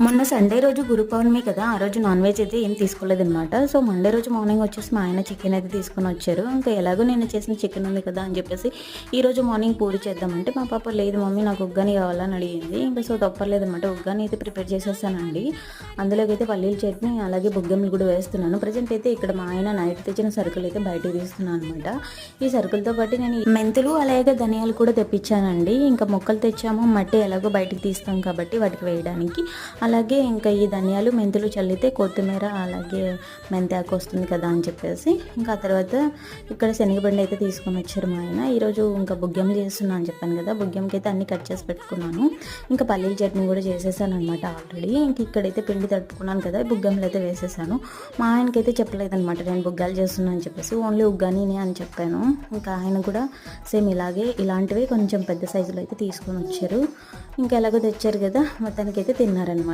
మొన్న సండే రోజు గురు పౌర్ణమి కదా! ఆ రోజు నాన్ వెజ్ అయితే ఏం తీసుకోలేదనమాట. సో, మండే రోజు మార్నింగ్ వచ్చేసి మా ఆయన చికెన్ అయితే తీసుకొనొచ్చారు. ఇంకా ఎలాగో నిన్న చేసిన చికెన్ ఉంది కదా అని చెప్పేసి, ఈరోజు మార్నింగ్ పూరి చేద్దామంటే, మా పాప లేదు మమ్మీ నాకు ఉగ్గాని కావాలని అడిగింది. ఇంకా సో, తప్పలేదనమాట. ఉగ్గాని అయితే ప్రిపేర్ చేసేసానండి. అందులోకైతే పల్లీల చట్నీ, అలాగే బుగ్గెమ్మలు కూడా వేస్తున్నాను. ప్రెజెంట్ అయితే ఇక్కడ మా ఆయన నైట్ తెచ్చిన సరుకులు అయితే బయటకి తీస్తున్నాను అనమాట. ఈ సరుకులతో పాటు నేను మెంతులు, అలాగే ధనియాలు కూడా తెప్పించానండి. ఇంకా మొక్కలు తెచ్చాము, మట్టి ఎలాగో బయటికి తీస్తాం కాబట్టి వాటికి వేయడానికి. అలాగే ఇంకా ఈ ధనియాలు, మెంతులు చల్లితే కొత్తిమీర, అలాగే మెంతాకు వస్తుంది కదా అని చెప్పేసి, ఇంకా ఆ తర్వాత ఇక్కడ శనగపిండి అయితే తీసుకొని వచ్చారు మా ఆయన. ఈరోజు ఇంకా బుగ్గెమ్మలు చేస్తున్నాను అని చెప్పాను కదా, బుగ్గెమ్మకి అయితే అన్ని కట్ చేసి పెట్టుకున్నాను. ఇంకా పల్లీల చట్నీ కూడా చేసేసాను అనమాట ఆల్రెడీ. ఇంక ఇక్కడైతే పిండి తట్టుకున్నాను కదా, బుగ్గెమ్మలు అయితే వేసేసాను. మా ఆయనకైతే చెప్పలేదనమాట నేను బుగ్గాలు చేస్తున్నాను అని చెప్పేసి, ఓన్లీ ఉగ్గానినే అని చెప్పాను. ఇంకా ఆయన కూడా సేమ్ ఇలాంటివి కొంచెం పెద్ద సైజులో అయితే తీసుకొని వచ్చారు. ఇంకా ఎలాగో తెచ్చారు కదా, మొత్తానికైతే తిన్నారనమాట.